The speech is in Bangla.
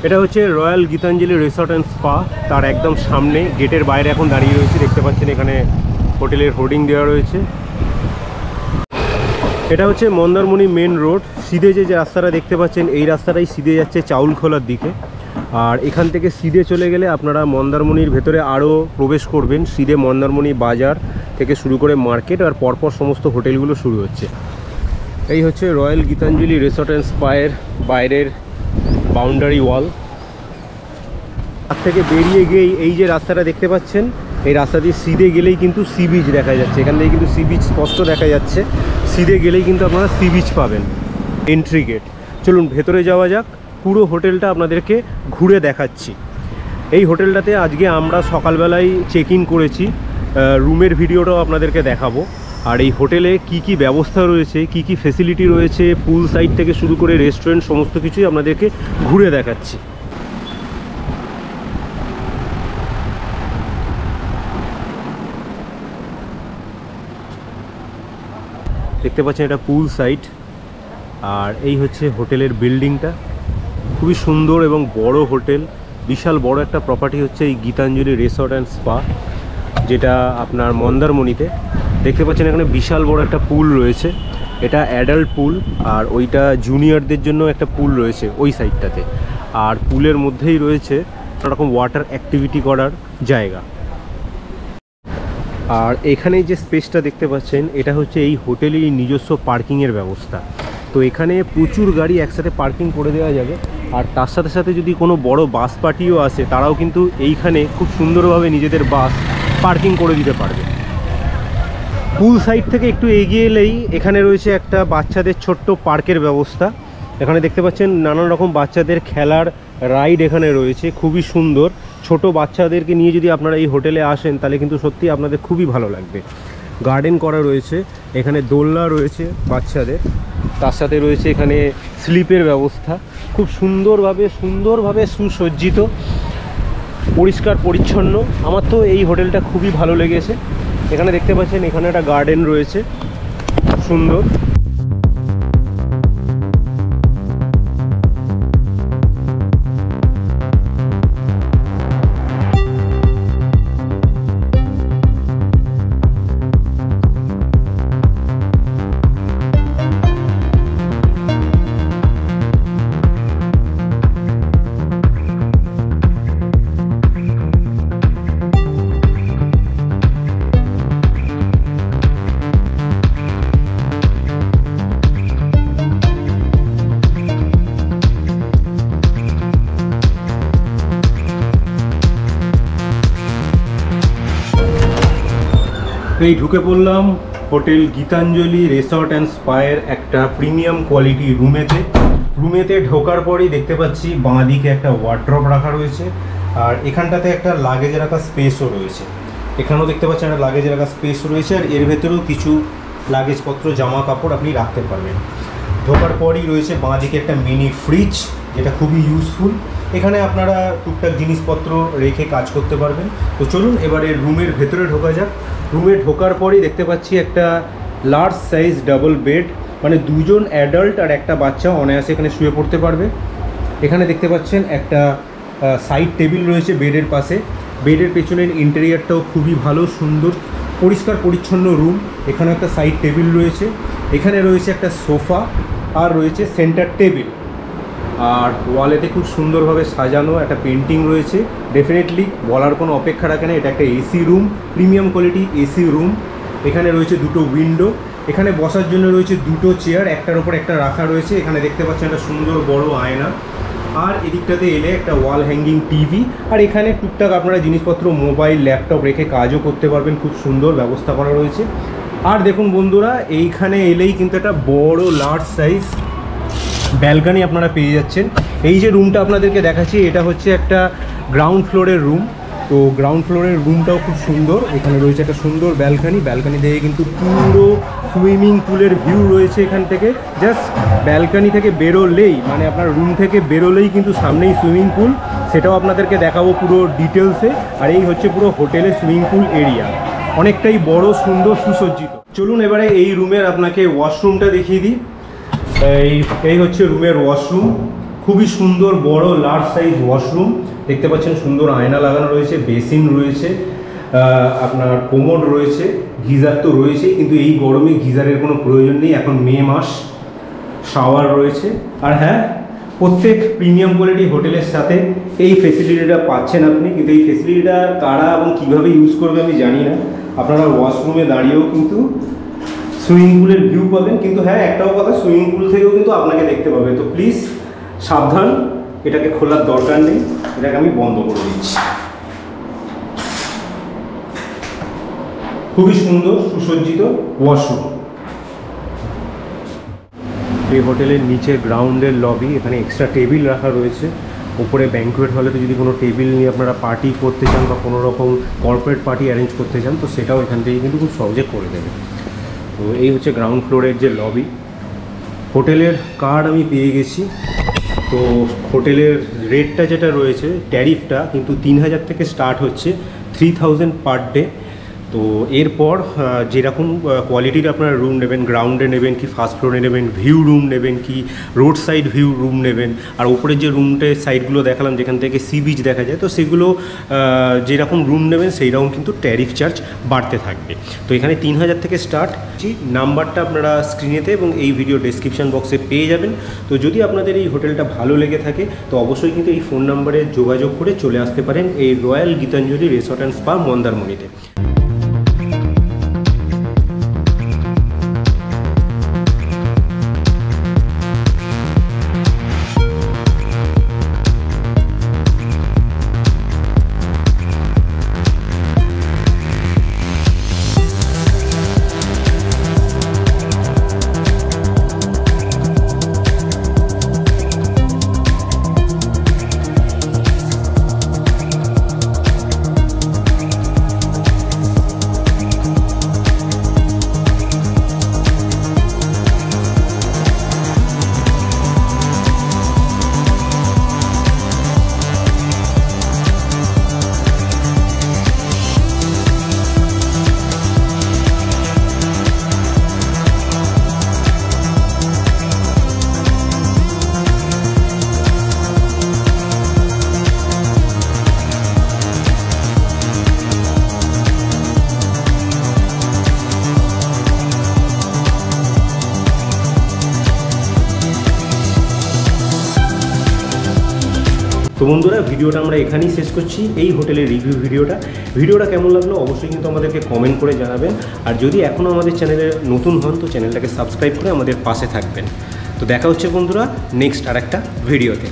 এটা হচ্ছে royal Gitanjali resort and spa, তার একদম সামনে গেটের বাইরে এখন দাঁড়িয়ে রয়েছে। দেখতে পাচ্ছেন এখানে হোটেলের হোর্ডিং দেওয়া রয়েছে। এটা হচ্ছে মন্দারমণি মেন রোড। সিধে যে রাস্তাটা দেখতে পাচ্ছেন এই রাস্তাটাই সিধে যাচ্ছে চাউলখোলার দিকে। আর এখান থেকে সিধে চলে গেলে আপনারা মন্দারমণির ভেতরে আরও প্রবেশ করবেন। সিধে মন্দারমণি বাজার থেকে শুরু করে মার্কেট আর পরপর সমস্ত হোটেলগুলো শুরু হচ্ছে। এই হচ্ছে রয়্যাল গীতাঞ্জলি রিসর্ট অ্যান্ড স্পায়ের বাইরের বাউন্ডারি ওয়াল। তার থেকে বেরিয়ে গিয়েই এই যে রাস্তাটা দেখতে পাচ্ছেন, এই রাস্তা দিয়ে সিধে গেলেই কিন্তু সি বিচ দেখা যাচ্ছে। এখান থেকে কিন্তু সি বিচ স্পষ্ট দেখা যাচ্ছে। সিধে গেলেই কিন্তু আপনারা সি বিচ পাবেন, এন্ট্রি গেট। চলুন ভেতরে যাওয়া যাক, পুরো হোটেলটা আপনাদেরকে ঘুরে দেখাচ্ছি। এই হোটেলটাতে আজকে আমরা সকালবেলায় চেক ইন করেছি, রুমের ভিডিওটাও আপনাদেরকে দেখাবো। আর এই হোটেলে কি কি ব্যবস্থা রয়েছে, কি কি ফেসিলিটি রয়েছে, পুল সাইড থেকে শুরু করে রেস্টুরেন্ট সমস্ত কিছুই আপনাদেরকে ঘুরে দেখাচ্ছি। দেখতে পাচ্ছেন এটা পুল সাইড। আর এই হচ্ছে হোটেলের বিল্ডিংটা, খুবই সুন্দর এবং বড় হোটেল। বিশাল বড় একটা প্রপার্টি হচ্ছে এই গীতাঞ্জলি রিসর্ট অ্যান্ড স্পা, যেটা আপনার মন্দারমণিতে। দেখতে পাচ্ছেন এখানে বিশাল বড় একটা পুল রয়েছে। এটা অ্যাডাল্ট পুল, আর ওইটা জুনিয়রদের জন্য একটা পুল রয়েছে ওই সাইডটাতে। আর পুলের মধ্যেই রয়েছে নানারকম ওয়াটার অ্যাক্টিভিটি করার জায়গা। আর এখানে যে স্পেসটা দেখতে পাচ্ছেন এটা হচ্ছে এই হোটেলেরই নিজস্ব পার্কিংয়ের ব্যবস্থা। তো এখানে প্রচুর গাড়ি একসাথে পার্কিং করে দেওয়া যাবে। আর তার সাথে সাথে যদি কোনো বড় বাস পার্টিও আসে, তারাও কিন্তু এইখানে খুব সুন্দরভাবে নিজেদের বাস পার্কিং করে দিতে পারবে। পুল সাইড থেকে একটু এগিয়ে এলেই এখানে রয়েছে একটা বাচ্চাদের ছোট্ট পার্কের ব্যবস্থা। এখানে দেখতে পাচ্ছেন নানান রকম বাচ্চাদের খেলার রাইড এখানে রয়েছে, খুবই সুন্দর। ছোট বাচ্চাদেরকে নিয়ে যদি আপনারা এই হোটেলে আসেন তাহলে কিন্তু সত্যি আপনাদের খুবই ভালো লাগবে। গার্ডেন করা রয়েছে, এখানে দোলনা রয়েছে বাচ্চাদের, তার সাথে রয়েছে এখানে স্লিপের ব্যবস্থা। খুব সুন্দরভাবে সুসজ্জিত, পরিষ্কার পরিচ্ছন্ন। আমার তো এই হোটেলটা খুবই ভালো লেগেছে। এখানে দেখতে পাচ্ছেন এখানে একটা গার্ডেন রয়েছে, সুন্দর। এই ঢুকে পড়লাম হোটেল গীতাঞ্জলি রিসর্ট অ্যান্ড স্পায়ের একটা প্রিমিয়াম কোয়ালিটি রুমেতে ঢোকার পরেই দেখতে পাচ্ছি বাঁ দিকে একটা ওয়ার্ড্রপ রাখা রয়েছে। আর এখানটাতে একটা লাগেজ রাখা স্পেসও রয়েছে। এখানেও দেখতে পাচ্ছেন একটা লাগেজ রাখা স্পেস রয়েছে। আর এর ভেতরেও কিছু লাগেজপত্র, জামা কাপড় আপনি রাখতে পারবেন। ঢোকার পরই রয়েছে বাঁ দিকে একটা মিনি ফ্রিজ, যেটা খুবই ইউজফুল। এখানে আপনারা টুকটাক জিনিসপত্র রেখে কাজ করতে পারবেন। তো চলুন এবারে রুমের ভেতরে ঢোকা যাক। রুমে ঢোকার পরেই দেখতে পাচ্ছি একটা লার্জ সাইজ ডাবল বেড, মানে দুজন অ্যাডাল্ট আর একটা বাচ্চা অনায়াসে এখানে শুয়ে পড়তে পারবে। এখানে দেখতে পাচ্ছেন একটা সাইড টেবিল রয়েছে বেডের পাশে। বেডের পেছনের ইন্টেরিয়ারটাও খুবই ভালো, সুন্দর, পরিষ্কার পরিচ্ছন্ন রুম। এখানে একটা সাইড টেবিল রয়েছে, এখানে রয়েছে একটা সোফা, আর রয়েছে সেন্টার টেবিল। আর ওয়ালেতে খুব সুন্দরভাবে সাজানো একটা পেন্টিং রয়েছে। ডেফিনেটলি বলার কোনো অপেক্ষা রাখে না, এটা একটা AC room, premium quality AC room. এখানে রয়েছে দুটো উইন্ডো, এখানে বসার জন্য রয়েছে দুটো চেয়ার, একটার ওপর একটা রাখা রয়েছে। এখানে দেখতে পাচ্ছেন একটা সুন্দর বড় আয়না। আর এদিকটাতে এলে একটা ওয়াল হ্যাঙ্গিং টিভি। আর এখানে টুকটাক আপনারা জিনিসপত্র, মোবাইল, ল্যাপটপ রেখে কাজও করতে পারবেন, খুব সুন্দর ব্যবস্থা করা রয়েছে। আর দেখুন বন্ধুরা, এইখানে এলেই কিন্তু একটা বড় লার্জ সাইজ ব্যালকনি আপনারা পেয়ে যাচ্ছেন। এই যে রুমটা আপনাদেরকে দেখাচ্ছি, এটা হচ্ছে একটা গ্রাউন্ড ফ্লোরের রুম। তো গ্রাউন্ড ফ্লোরের রুমটাও খুব সুন্দর। এখানে রয়েছে একটা সুন্দর ব্যালকনি থেকে কিন্তু পুরো সুইমিং পুলের ভিউ রয়েছে। এখান থেকে জাস্ট ব্যালকনি থেকে বেরোলেই, মানে আপনার রুম থেকে বেরোলেই কিন্তু সামনেই সুইমিং পুল, সেটাও আপনাদেরকে দেখাবো পুরো ডিটেলসে। আর এই হচ্ছে পুরো হোটেলের সুইমিং পুল এরিয়া, অনেকটাই বড়, সুন্দর, সুসজ্জিত। চলুন এবারে এই রুমের আপনাকে ওয়াশরুমটা দেখিয়ে দিই। এই হচ্ছে রুমের ওয়াশরুম। খুবই সুন্দর বড় লার্জ সাইজ ওয়াশরুম দেখতে পাচ্ছেন, সুন্দর আয়না লাগানো রয়েছে, বেসিন রয়েছে, আপনার কোমোড রয়েছে, গিজার তো রয়েছেই, কিন্তু এই গরমে গিজারের কোনো প্রয়োজন নেই, এখন মে মাস। শাওয়ার রয়েছে। আর হ্যাঁ, প্রত্যেক প্রিমিয়াম কোয়ালিটি হোটেলের সাথে এই ফেসিলিটিটা পাচ্ছেন আপনি, কিন্তু এই ফেসিলিটিটা কারা এবং কীভাবে ইউজ করবে আমি জানি না। আপনারা ওয়াশরুমে দাঁড়িয়েও কিন্তু সুইমিং পুলের ভিউ পাবেন, কিন্তু হ্যাঁ একটাও কথা, সুইমিং পুল থেকেও কিন্তু আপনাকে দেখতে পাবে। তো প্লিজ সাবধান, এটাকে খোলার দরকার নেই, এটাকে আমি বন্ধ করে দিচ্ছি। খুবই সুন্দর সুসজ্জিত ওয়াশরুম। এই হোটেলের নিচে গ্রাউন্ডের লবি, এখানে এক্সট্রা টেবিল রাখা রয়েছে। উপরে ব্যাঙ্কুয়েট হলেতে যদি কোনো টেবিল নিয়ে আপনারা পার্টি করতে চান বা কোনো রকম কর্পোরেট পার্টি অ্যারেঞ্জ করতে চান, তো সেটাও এখান থেকে কিন্তু খুব সহজে করে দেবে। তো এই হচ্ছে গ্রাউন্ড ফ্লোরের যে লবি। হোটেলের কার্ড আমি পেয়ে গেছি। তো হোটেলের রেটটা যেটা রয়েছে, ট্যারিফটা কিন্তু 3000 থেকে স্টার্ট হচ্ছে, 3000 পার ডে। তো এরপর যেরকম কোয়ালিটির আপনারা রুম নেবেন, গ্রাউন্ডে নেবেন কি ফার্স্ট ফ্লোরে নেবেন, ভিউ রুম নেবেন কি রোড সাইড ভিউ রুম নেবেন, আর উপরে যে রুমটে সাইডগুলো দেখালাম যেখান থেকে সি বিচ দেখা যায়, তো সেগুলো যেরকম রুম নেবেন সেই রকম কিন্তু ট্যারিফ চার্জ বাড়তে থাকবে। তো এখানে 3000 থেকে স্টার্ট। নাম্বারটা আপনারা স্ক্রিনেতে এবং এই ভিডিও ডেসক্রিপশন বক্সে পেয়ে যাবেন। তো যদি আপনাদের এই হোটেলটা ভালো লেগে থাকে তো অবশ্যই কিন্তু এই ফোন নাম্বারে যোগাযোগ করে চলে আসতে পারেন এই royal Gitanjali resort and spa মন্দারমণিতে। তো বন্ধুরা, ভিডিওটা আমরা এখানেই শেষ করছি, এই হোটেলের রিভিউ ভিডিওটা কেমন লাগলো অবশ্যই কিন্তু আমাদেরকে কমেন্ট করে জানাবেন। আর যদি এখনও আমাদের চ্যানেলে নতুন হন তো চ্যানেলটাকে সাবস্ক্রাইব করে আমাদের পাশে থাকবেন। তো দেখা হচ্ছে বন্ধুরা নেক্সট আর একটা ভিডিওতে।